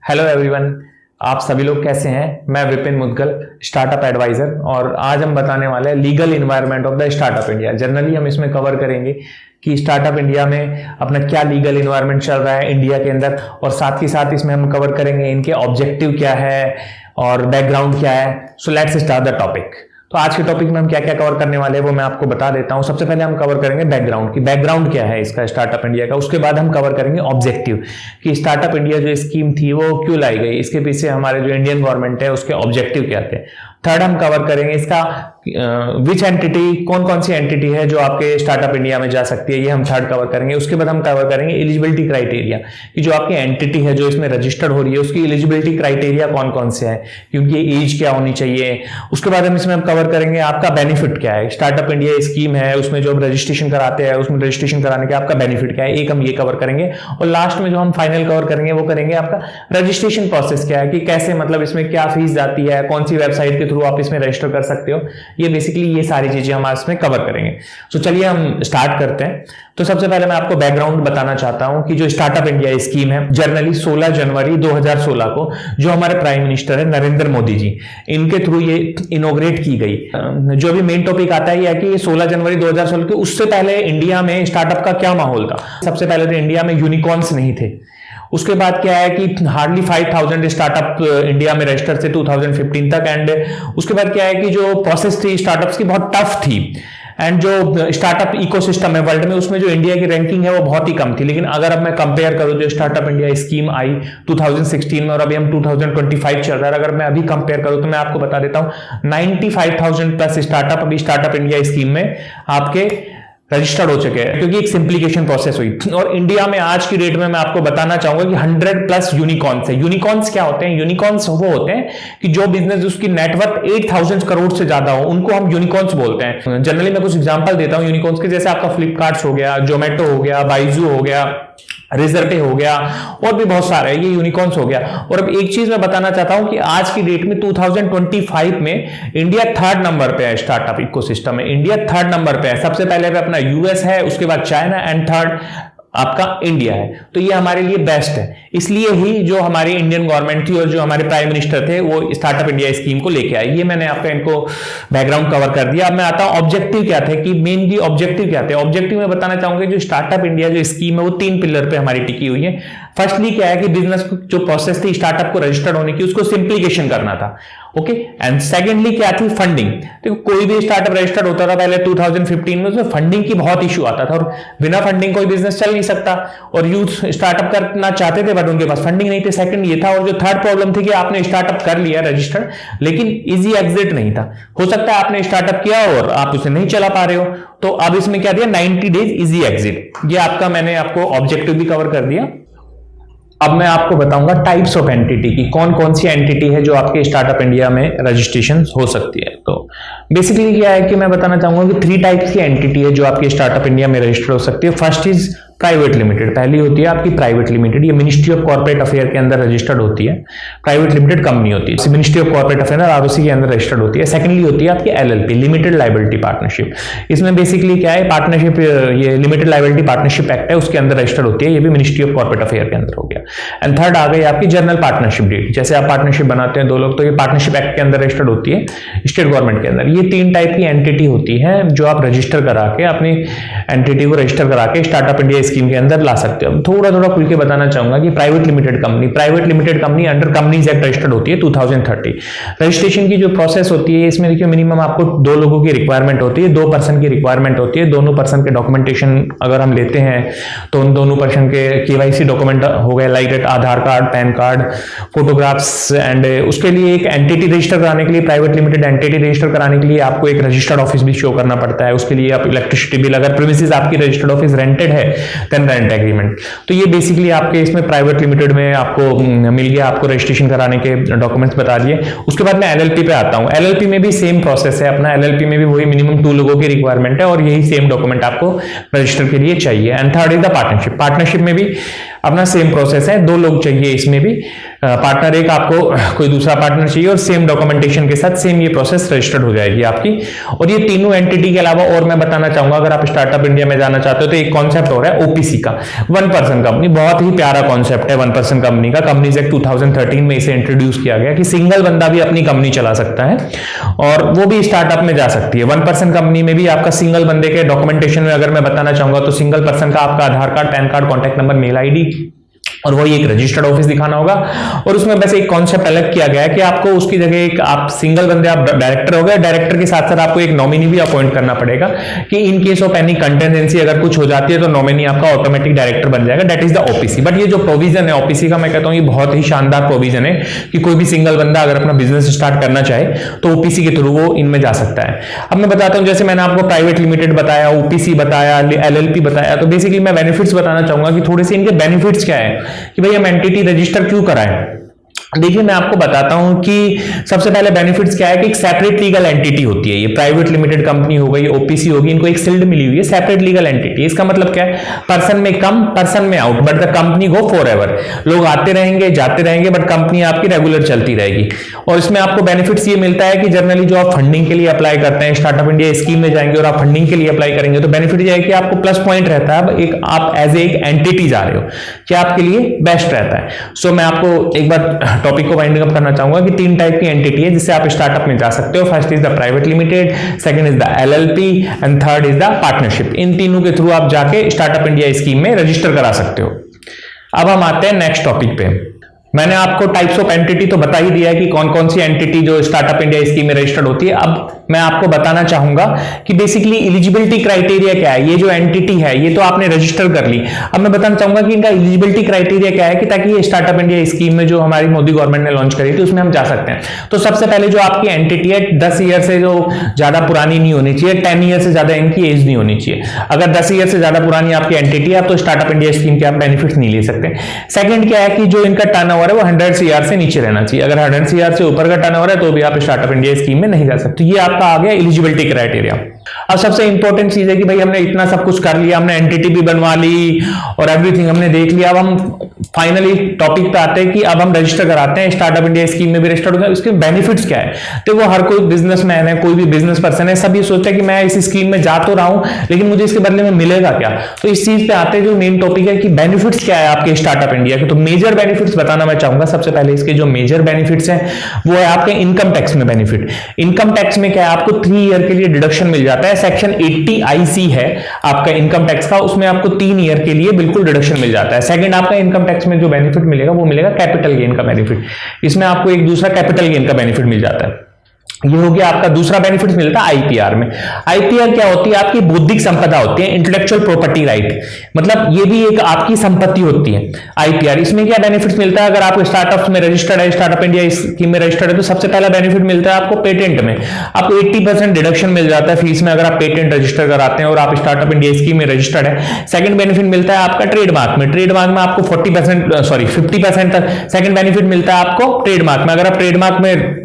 Hello everyone, आप सभी लोग कैसे हैं। मैं विपिन मुदगल, स्टार्टअप एडवाइजर, और आज हम बताने वाले हैं legal environment of the startup India. Generally हम इसमें कवर करेंगे कि स्टार्टअप इंडिया में अपना क्या लीगल इन्वायरमेंट चल रहा है इंडिया के अंदर, और साथ ही साथ इसमें हम कवर करेंगे इनके ऑब्जेक्टिव क्या है और बैकग्राउंड क्या है। So let's start the topic. तो आज के टॉपिक में हम क्या क्या कवर करने वाले हैं वो मैं आपको बता देता हूं। सबसे पहले हम कवर करेंगे बैकग्राउंड की, बैकग्राउंड क्या है इसका स्टार्टअप इंडिया का। उसके बाद हम कवर करेंगे ऑब्जेक्टिव कि स्टार्टअप इंडिया जो स्कीम थी वो क्यों लाई गई, इसके पीछे हमारे जो इंडियन गवर्नमेंट है उसके ऑब्जेक्टिव क्या थे। थर्ड हम कवर करेंगे इसका विच एंटिटी, कौन कौन सी एंटिटी है जो आपके स्टार्टअप इंडिया में जा सकती है, ये हम थर्ड कवर करेंगे। उसके बाद हम कवर करेंगे एलिजिबिलिटी क्राइटेरिया कि जो आपकी एंटिटी है जो इसमें रजिस्टर्ड हो रही है उसकी एलिजिबिलिटी क्राइटेरिया कौन कौन से है, क्योंकि एज क्या होनी चाहिए। उसके बाद हम इसमें कवर करेंगे आपका बेनिफिट क्या है। स्टार्टअप इंडिया स्कीम है उसमें जो रजिस्ट्रेशन कराते हैं उसमें रजिस्ट्रेशन कराने के आपका बेनिफिट क्या है, एक हम ये कवर करेंगे। और लास्ट में जो हम फाइनल कवर करेंगे वो करेंगे आपका रजिस्ट्रेशन प्रोसेस क्या है, कि कैसे मतलब इसमें क्या फीस जाती है, कौन सी वेबसाइट के थ्रू आप इसमें रजिस्टर कर सकते हो। ये बेसिकली ये सारी चीजें हम इसमें कवर करेंगे। तो चलिए हम स्टार्ट करते हैं। तो सबसे पहले मैं आपको बैकग्राउंड बताना चाहता हूं कि जो स्टार्टअप इंडिया स्कीम है जनरली 16 जनवरी 2016 को जो हमारे प्राइम मिनिस्टर है नरेंद्र मोदी जी, इनके थ्रू ये इनॉग्रेट की गई। जो भी मेन टॉपिक आता है यह कि ये 16 जनवरी 2016 के उससे पहले इंडिया में स्टार्टअप का क्या माहौल था। सबसे पहले तो इंडिया में यूनिकॉर्न्स नहीं थे। उसके बाद क्या है कि हार्डली 5000 स्टार्टअप इंडिया में रजिस्टर थे 2015 तक। एंड उसके बाद क्या है कि जो प्रोसेस थी स्टार्टअप्स की बहुत टफ थी। एंड जो स्टार्टअप इकोसिस्टम है वर्ल्ड में उसमें जो इंडिया की रैंकिंग है वो बहुत ही कम थी। लेकिन अगर अब मैं कंपेयर करूं जो स्टार्टअप इंडिया स्कीम आई 2016 में और अभी हम 2025 चल रहा है, अगर मैं अभी कंपेयर करूं तो मैं आपको बता देता हूं 95,000 प्लस स्टार्टअप अभी स्टार्टअप इंडिया स्कीम में आपके रजिस्टर्ड हो चुके हैं, क्योंकि एक सिंप्लीकेशन प्रोसेस हुई। और इंडिया में आज की डेट में मैं आपको बताना चाहूंगा कि 100 प्लस यूनिकॉर्न्स है। यूनिकॉर्न्स क्या होते हैं? यूनिकॉर्न्स वो होते हैं कि जो बिजनेस उसकी नेटवर्थ 8000 करोड़ से ज्यादा हो उनको हम यूनिकॉर्न्स बोलते हैं। जनरली मैं कुछ एग्जांपल देता हूं यूनिकॉर्न्स के, जैसे आपका फ्लिपकार्ट हो गया, जोमेटो हो गया, बाइजू हो गया, रिजर्वे हो गया, और भी बहुत सारे ये यूनिकॉर्न्स हो गया। और अब एक चीज मैं बताना चाहता हूं कि आज की डेट में 2025 में इंडिया थर्ड नंबर पे है स्टार्टअप इकोसिस्टम में। इंडिया थर्ड नंबर पे है। सबसे पहले पे अपना यूएस है, उसके बाद चाइना, एंड थर्ड आपका इंडिया है। तो ये हमारे लिए बेस्ट है। इसलिए ही जो हमारी इंडियन गवर्नमेंट थी और जो हमारे प्राइम मिनिस्टर थे वो स्टार्टअप इंडिया स्कीम को लेके आए। ये मैंने आपका इनको बैकग्राउंड कवर कर दिया। अब मैं आता हूं ऑब्जेक्टिव क्या थे, कि मेनली ऑब्जेक्टिव क्या थे। ऑब्जेक्टिव में बताना चाहूंगा जो स्टार्टअप इंडिया जो स्कीम है वो 3 पिलर पे हमारी टिकी हुई है। फर्स्टली क्या है कि बिजनेस जो प्रोसेस थी स्टार्टअप को रजिस्टर्ड होने की उसको सिंप्लीकेशन करना था। ओके। एंड सेकेंडली क्या थी? फंडिंग। देखो कोई भी स्टार्टअप रजिस्टर्ड होता था पहले 2015 में उसमें फंडिंग की बहुत इशू आता था और बिना फंडिंग कोई बिजनेस चल नहीं सकता, और यूथ स्टार्टअप करना चाहते थे बट उनके पास फंडिंग नहीं थे। सेकंड ये था। और जो थर्ड प्रॉब्लम थी कि आपने स्टार्टअप कर लिया रजिस्टर्ड लेकिन इजी एग्जिट नहीं था। हो सकता है आपने स्टार्टअप किया और आप उसे नहीं चला पा रहे हो, तो अब इसमें क्या दिया? 90 डेज इजी एग्जिट। ये आपका मैंने आपको ऑब्जेक्टिव भी कवर कर दिया। अब मैं आपको बताऊंगा टाइप्स ऑफ एंटिटी की, कौन कौन सी एंटिटी है जो आपके स्टार्टअप इंडिया में रजिस्ट्रेशन हो सकती है। तो बेसिकली क्या है कि मैं बताना चाहूंगा कि 3 टाइप्स की एंटिटी है जो आपके स्टार्टअप इंडिया में रजिस्टर हो सकती है। First is private limited. पहली होती है आपकी प्राइवेट लिमिटेड। ये मिनिस्ट्री ऑफ कॉर्पोरेट अफेयर के अंदर रजिस्टर्ड होती है। प्राइवेट लिमिटेड कंपनी होती है, ministry of corporate affair ROC के अंदर रजिस्टर्ड होती है। सेकेंडली होती है आपकी एलएलपी, लिमिटेड लायबिलिटी पार्टनरशिप। इसमें बेसिकली क्या है? पार्टनरशिप, ये लिमिटेड लायबिलिटी पार्टनरशिप एक्ट है उसके अंदर रजिस्टर्ड होती है। ये भी मिनिस्ट्री ऑफ कॉर्पोरेट अफेयर के अंदर हो गया। एंड थर्ड आ गई आपकी जनरल पार्टनरशिप डीड। जैसे आप पार्टनरशिप बनाते हैं 2 लोग तो ये पार्टनरशिप एक्ट के अंदर रजिस्टर्ड होती है स्टेट गवर्नमेंट के अंदर। ये 3 टाइप की एंटिटी होती है जो आप रजिस्टर करा के अपनी एंटिटी को रजिस्टर करा के स्टार्टअप इंडिया स्कीम के अंदर ला सकते हो। थोड़ा थोड़ा खुल के बताना चाहूंगा कि private limited company under companies act registered होती है 2030। रजिस्ट्रेशन की जो प्रोसेस होती है इसमें देखिए मिनिमम आपको 2 लोगों की रिक्वायरमेंट होती है, 2 पर्सन की रिक्वायरमेंट होती है। दोनों पर्सन के डॉक्यूमेंटेशन अगर हम लेते हैं तो उन दोनों पर्सन के केवाईसी डॉक्यूमेंट हो गए, like Aadhaar card, PAN card, photographs. And उसके लिए एक एंटिटी रजिस्टर कराने के लिए, प्राइवेट लिमिटेड एंटिटी रजिस्टर कराने के लिए आपको एक रजिस्टर्ड ऑफिस भी शो करना पड़ता है। उसके लिए आप इलेक्ट्रिसिटी बिल, अगर प्रीमिसेस आपकी रजिस्टर्ड ऑफिस रेंटेड है देन रेंट एग्रीमेंट। तो ये बेसिकली आपके इसमें प्राइवेट लिमिटेड में आपको मिल गया, आपको रजिस्ट्रेशन कराने के डॉक्यूमेंट्स बता दिए। उसके बाद मैं एलएलपी पे आता हूं। एलएलपी में भी सेम प्रोसेस है अपना। एलएलपी में भी वही मिनिमम 2 लोगों की रिक्वायरमेंट है और यही सेम डॉक्यूमेंट आपको रजिस्टर के लिए चाहिए। And third is the partnership. Partnership में भी अपना सेम प्रोसेस है, 2 लोग चाहिए इसमें भी, पार्टनर एक, आपको कोई दूसरा पार्टनर चाहिए और सेम डॉक्यूमेंटेशन के साथ सेम ये प्रोसेस रजिस्टर्ड हो जाएगी आपकी। और ये तीनों एंटिटी के अलावा और मैं बताना चाहूंगा, अगर आप स्टार्टअप इंडिया में जाना चाहते हो तो एक कॉन्सेप्ट हो रहा है ओपीसी का, 1 पर्सन कंपनी। बहुत ही प्यारा कॉन्सेप्ट है 1 पर्सन कंपनी का। कंपनीज एक्ट 2013 में इसे इंट्रोड्यूस किया गया कि सिंगल बंदा भी अपनी कंपनी चला सकता है और वो भी स्टार्टअप में जा सकती है। 1 पर्सन कंपनी में भी आपका सिंगल बंदे के डॉक्यूमेंटेशन में अगर मैं बताना चाहूंगा तो सिंगल पर्सन का आपका Aadhaar card, PAN card, contact number, mail ID और वही एक रजिस्टर्ड ऑफिस दिखाना होगा। और उसमें बस एक कॉन्सेप्ट अलग किया गया है कि आपको उसकी जगह एक, आप सिंगल बंदे आप डायरेक्टर हो गए, डायरेक्टर के साथ साथ आपको एक नॉमिनी भी अपॉइंट करना पड़ेगा कि in case of any contingency अगर कुछ हो जाती है तो नॉमिनी आपका ऑटोमेटिक डायरेक्टर बन जाएगा। That is the OPC. But ये जो प्रोविजन है ओपीसी का, मैं कहता हूं ये बहुत ही शानदार प्रोविजन है कि कोई भी सिंगल बंदा अगर अपना बिजनेस स्टार्ट करना चाहे तो ओपीसी के थ्रू वो इनमें जा सकता है। अब मैं बताता हूं, जैसे मैंने आपको प्राइवेट लिमिटेड बताया, ओपीसी बताया, एलएलपी बताया, तो बेसिकली मैं बेनिफिट्स बताना चाहूंगा कि थोड़े से इनके बेनिफिट्स क्या है कि भाई हम एंटिटी रजिस्टर क्यों कराएं। देखिए मैं आपको बताता हूं कि सबसे पहले बेनिफिट्स क्या है कि एक सेपरेट लीगल एंटिटी होती है। ये प्राइवेट लिमिटेड कंपनी हो गई, ओपीसी होगी, इनको एक सील्ड मिली हुई है, सेपरेट लीगल एंटिटी। इसका मतलब क्या है, पर्सन में कम, पर्सन में out, but the company go forever. लोग आते रहेंगे, जाते रहेंगे, बट कंपनी आपकी रेगुलर चलती रहेगी। और इसमें आपको बेनिफिट्स ये मिलता है कि जनरली जो आप फंडिंग के लिए अप्लाई करते हैं, स्टार्टअप इंडिया स्कीम में जाएंगे और आप फंडिंग के लिए अप्लाई करेंगे तो बेनिफिट ये है कि आपको प्लस पॉइंट रहता है। अब एक आप एज ए एंटिटी जा रहे हो, क्या आपके लिए बेस्ट रहता है। सो मैं आपको एक बार टॉपिक को वाइंडिंग अप करना चाहूंगा कि 3 टाइप की एंटिटी है जिससे आप स्टार्टअप में जा सकते हो। First is the private limited, second is the LLP and third is the partnership. इन तीनों के थ्रू आप जाके स्टार्टअप इंडिया स्कीम में रजिस्टर करा सकते हो। अब हम आते हैं नेक्स्ट टॉपिक पे। मैंने आपको टाइप्स ऑफ एंटिटी तो बता ही दिया है कि कौन कौन सी एंटिटी जो स्टार्टअप इंडिया स्कीम में रजिस्टर्ड होती है। अब मैं आपको बताना चाहूंगा कि बेसिकली एलिजिबिलिटी क्राइटेरिया क्या है। ये जो एंटिटी है ये तो आपने रजिस्टर कर ली, अब मैं बताना चाहूंगा कि इनका एलिजिबिलिटी क्राइटेरिया क्या है कि ताकि ये स्टार्टअप इंडिया स्कीम में जो हमारी मोदी गवर्नमेंट ने लॉन्च करी थी उसमें हम जा सकते हैं। तो सबसे पहले जो आपकी एंटिटी है 10 ईयर से जो ज्यादा पुरानी नहीं होनी चाहिए, 10 ईयर से ज्यादा इनकी एज नहीं होनी चाहिए। अगर 10 ईयर से ज्यादा पुरानी आपकी एंटिटी है तो स्टार्टअप इंडिया स्कीम के आप बेनिफिट नहीं ले सकते। सेकंड क्या है कि जो इनका टर्नओवर है वो 100 सीआर से नीचे रहना चाहिए। अगर 100 सीआर से ऊपर का टर्नओवर है तो भी आप स्टार्टअप इंडिया स्कीम में नहीं जा सकते। ये आपका आ गया एलिजिबिलिटी क्राइटेरिया। अब सबसे इंपॉर्टेंट चीज है कि भाई हमने इतना सब कुछ कर लिया, हमने एंटिटी भी बनवा ली और एवरीथिंग हमने देख लिया। अब हम फाइनली टॉपिक पे आते हैं कि अब हम रजिस्टर कराते हैं, स्टार्टअप इंडिया स्कीम में भी रजिस्टर होगा। इसके बेनिफिट्स क्या है। तो वो हर कोई बिजनेसमैन है, कोई भी बिजनेस पर्सन है, सब ये सोचता है कि मैं इस स्कीम में जा तो रहा हूं लेकिन मुझे इसके बदले में मिलेगा क्या। तो इस चीज पे आते हैं जो मेन टॉपिक है कि बेनिफिट्स क्या है आपके स्टार्टअप इंडिया के। तो मेजर बेनिफिट्स बताना मैं चाहूंगा। सबसे पहले इसके जो मेजर बेनिफिट्स हैं वो है आपके इनकम टैक्स में बेनिफिट। इनकम टैक्स में क्या है, आपको 3 ईयर के लिए डिडक्शन मिल जाता है। सेक्शन 80 IC है आपका इनकम टैक्स का, उसमें आपको 3 ईयर के लिए बिल्कुल डिडक्शन मिल जाता है। सेकंड आपका इनकम टैक्स में जो बेनिफिट मिलेगा वो मिलेगा कैपिटल गेन का बेनिफिट। इसमें आपको एक दूसरा कैपिटल गेन का बेनिफिट मिल जाता है। ये हो गया आपका दूसरा बेनिफिट मिलता है आईपीआर में। आईपीआर क्या होती है, आपकी बौद्धिक संपदा होती है, इंटेलेक्चुअल प्रॉपर्टी राइट, मतलब ये भी एक आपकी संपत्ति होती है आईपीआर। इसमें क्या बेनिफिट्स मिलता है, अगर आप स्टार्टअप में रजिस्टर्ड है, स्टार्टअप इंडिया स्कीम में रजिस्टर्ड है तो सबसे पहला बेनिफिट मिलता है आपको पेटेंट में। आपको 80% डिडक्शन मिल जाता है फीस में अगर आप पेटेंट रजिस्टर कराते हैं और आप स्टार्टअप इंडिया स्कीम में रजिस्टर्ड है। सेकंड बेनिफिट मिलता है आपका ट्रेडमार्क में। ट्रेडमार्क में आपको 50% तक सेकंड बेनिफिट मिलता है आपको ट्रेडमार्क में। अगर आप ट्रेडमार्क में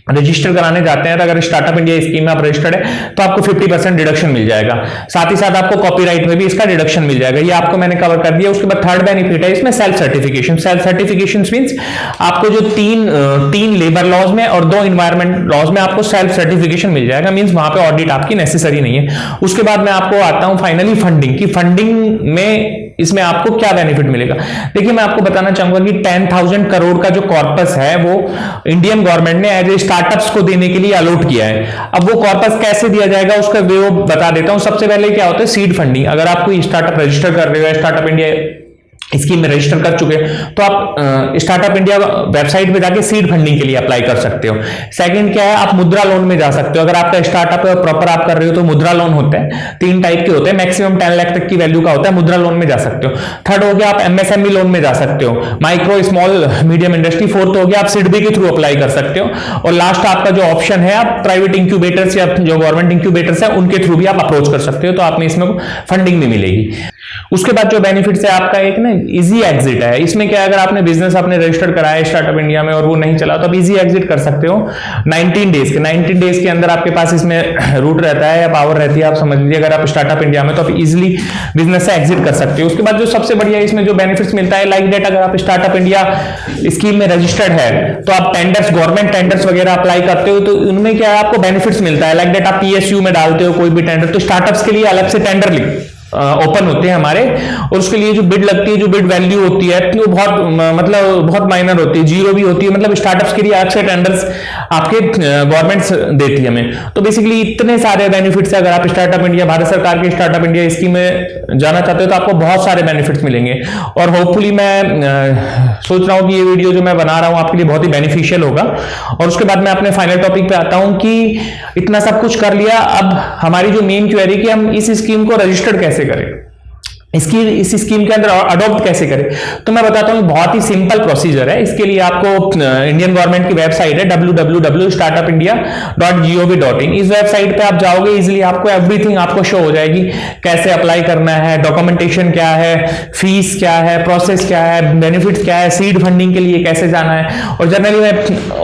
रजिस्टर कराने जाते हैं तो अगर स्टार्टअप इंडिया स्कीम में आप रजिस्टर्ड है तो आपको 50% डिडक्शन मिल जाएगा। साथ ही साथ आपको कॉपीराइट में भी इसका डिडक्शन मिल जाएगा। ये आपको मैंने कवर कर दिया। उसके बाद थर्ड बेनिफिट है इसमें self certification. Self certification means आपको जो तीन लेबर लॉज में और 2 इन्वायरमेंट लॉज में आपको सेल्फ सर्टिफिकेशन मिल जाएगा। मींस वहां पे ऑडिट आपकी नेसेसरी नहीं है। उसके बाद मैं आपको आता हूं फाइनली फंडिंग की। फंडिंग में इसमें आपको क्या बेनिफिट मिलेगा। देखिए मैं आपको बताना चाहूंगा कि 10,000 करोड़ का जो कॉर्पस है वो इंडियन गवर्नमेंट ने एज ए स्टार्टअप्स को देने के लिए अलॉट किया है। अब वो कॉर्पस कैसे दिया जाएगा उसका वे बता देता हूं। सबसे पहले क्या होता है सीड फंडिंग। अगर आप कोई स्टार्टअप रजिस्टर कर रहे हो, स्टार्टअप इंडिया स्कीम में रजिस्टर कर चुके हैं तो आप स्टार्टअप इंडिया वेबसाइट पे जाके सीड फंडिंग के लिए अप्लाई कर सकते हो। सेकंड क्या है, आप मुद्रा लोन में जा सकते हो। अगर आपका स्टार्टअप प्रॉपर आप कर रहे हो तो मुद्रा लोन होता है, 3 टाइप के होते हैं, मैक्सिमम 10 लाख तक की वैल्यू का होता है। मुद्रा लोन में जा सकते हो। थर्ड हो गया आप MSME लोन में जा सकते हो, micro small medium industry. Fourth हो गया आप सिडबी के थ्रू अप्लाई कर सकते हो। और लास्ट आपका जो ऑप्शन है आप प्राइवेट इंक्यूबेटर्स या जो गवर्नमेंट इंक्यूबेटर्स है उनके थ्रू भी आप अप्रोच कर सकते हो, तो आप में इसमें फंडिंग भी मिलेगी। उसके बाद जो बेनिफिट्स है आपका, एक ना इजी एग्जिट है। इसमें क्या है, अगर आपने बिजनेस आपने रजिस्टर कराया स्टार्टअप इंडिया में और वो नहीं चला तो आप इजी एग्जिट कर सकते हो 19 डेज के अंदर आपके पास इसमें रूट रहता है या पावर रहती है, आप समझ लीजिए। अगर आप स्टार्टअप इंडिया में तो आप इजिली बिजनेस से एग्जिट कर सकते हो। उसके बाद जो सबसे बढ़िया इसमें जो बेनिफिट्स मिलता है, लाइक डेट अगर आप स्टार्टअप इंडिया स्कीम में रजिस्टर्ड है तो आप टेंडर्स, गवर्नमेंट टेंडर्स वगैरह अप्लाई करते हो तो उनमें क्या है, आपको बेनिफिट्स मिलता है। लाइक डेट आप PSU में डालते हो कोई भी टेंडर, तो स्टार्टअप्स के लिए अलग से टेंडर ओपन होते हैं हमारे, और उसके लिए जो बिड लगती है, जो बिड वैल्यू होती है वो बहुत माइनर होती है, जीरो भी होती है। मतलब स्टार्टअप्स के लिए अलग से टेंडर्स आपके गवर्नमेंट देती है हमें। तो बेसिकली इतने सारे बेनिफिट्स है। अगर आप स्टार्टअप इंडिया, भारत सरकार के स्टार्टअप इंडिया स्कीम में जाना चाहते हो तो आपको बहुत सारे बेनिफिट्स मिलेंगे। और होपफुली मैं सोच रहा हूं कि ये वीडियो जो मैं बना रहा हूं आपके लिए बहुत ही बेनिफिशियल होगा। और उसके बाद मैं अपने फाइनल टॉपिक पे आता हूं कि इतना सब कुछ कर लिया, अब हमारी जो मेन क्वेरी कि हम इस स्कीम को रजिस्टर्ड कैसे करें, इस स्कीम के अंदर अडॉप्ट कैसे करें। तो मैं बताता हूं, बहुत ही सिंपल प्रोसीजर है। इसके लिए आपको इंडियन गवर्नमेंट की वेबसाइट है www.startupindia.gov.in। इस वेबसाइट पे आप जाओगे, इजीली आपको एवरीथिंग आपको शो हो जाएगी, कैसे अप्लाई करना है, डॉक्यूमेंटेशन क्या है, फीस क्या है, प्रोसेस क्या है, बेनिफिट्स क्या है, सीड फंडिंग के लिए कैसे जाना है। और जनरली मैं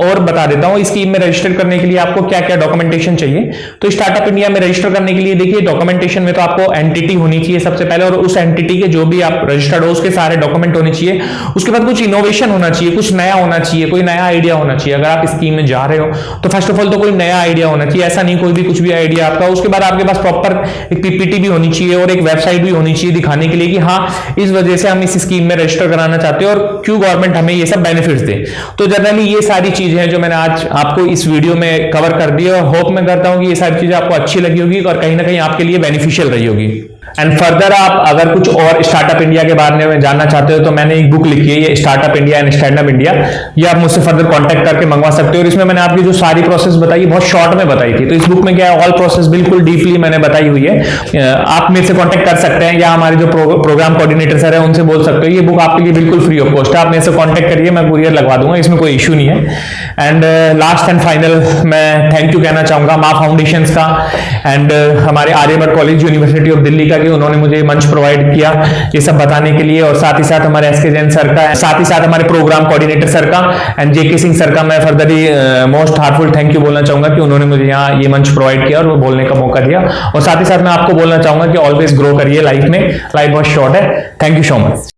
और बता देता हूं, स्कीम में रजिस्टर करने के लिए आपको क्या क्या डॉक्यूमेंटेशन चाहिए। तो स्टार्टअप इंडिया में रजिस्टर करने के लिए देखिए, डॉक्यूमेंटेशन में तो आपको एंटिटी होनी चाहिए सबसे पहले, और उस एंटिटी के जो भी आप रजिस्टर्ड हो उसके सारे डॉक्यूमेंट होने चाहिए। उसके बाद कुछ इनोवेशन होना चाहिए, कुछ नया होना चाहिए, कोई नया आइडिया होना चाहिए। अगर आप स्कीम में जा रहे हो तो फर्स्ट ऑफ ऑल तो कोई नया आइडिया होना चाहिए, ऐसा नहीं कोई भी कुछ भी आइडिया आपका। उसके बाद आपके पास प्रॉपर एक PPT भी होनी चाहिए और एक वेबसाइट भी होनी चाहिए दिखाने के लिए कि हाँ, इस वजह से हम इस स्कीम में रजिस्टर कराना चाहते हैं और क्यों गवर्नमेंट हमें ये सब बेनिफिट्स दे। तो जनरली ये सारी चीजें हैं जो मैंने आज आपको इस वीडियो में कवर कर दी, और होप मैं करता हूं कि ये सारी चीजें आपको अच्छी लगी होगी और कहीं ना कहीं आपके लिए बेनिफिशियल रही होगी। एंड फर्दर आप अगर कुछ और स्टार्टअप इंडिया के बारे में जानना चाहते हो तो मैंने एक बुक लिखी है, ये startup India and stand up India. ये आप मुझसे फर्दर कांटेक्ट करके मंगवा सकते हो। और इसमें मैंने आपकी जो सारी प्रोसेस बताई बहुत शॉर्ट में बताई थी। तो इस बुक में क्या है, ऑल प्रोसेस बिल्कुल डीपली मैंने बताई हुई है। आप मेरे से कांटेक्ट कर सकते हैं या हमारे जो प्रोग्राम कोऑर्डिनेटर सर है उनसे बोल सकते हो। ये बुक आपके लिए बिल्कुल फ्री ऑफ कॉस्ट है, आप मेरे से कांटेक्ट करिए, मैं कुरियर लगवा दूंगा, इसमें कोई इशू नहीं है। एंड लास्ट एंड फाइनल मैं थैंक यू कहना चाहूंगा माँ फाउंडेशन का एंड हमारे Aryabhatta college university of Delhi का, कि उन्होंने मुझे मंच प्रोवाइड किया ये सब बताने के लिए। और साथ ही साथ हमारे SK जैन सर का, साथ ही साथ हमारे प्रोग्राम कोऑर्डिनेटर सर का एंड JK सिंह सर का मैं furtherly most heartful thank you बोलना चाहूंगा कि उन्होंने मुझे यहाँ ये मंच प्रोवाइड किया और वो बोलने का मौका दिया। और साथ ही साथ मैं आपको बोलना चाहूंगा कि ऑलवेज ग्रो करिए लाइफ में, लाइफ बहुत शॉर्ट है। Thank you so much.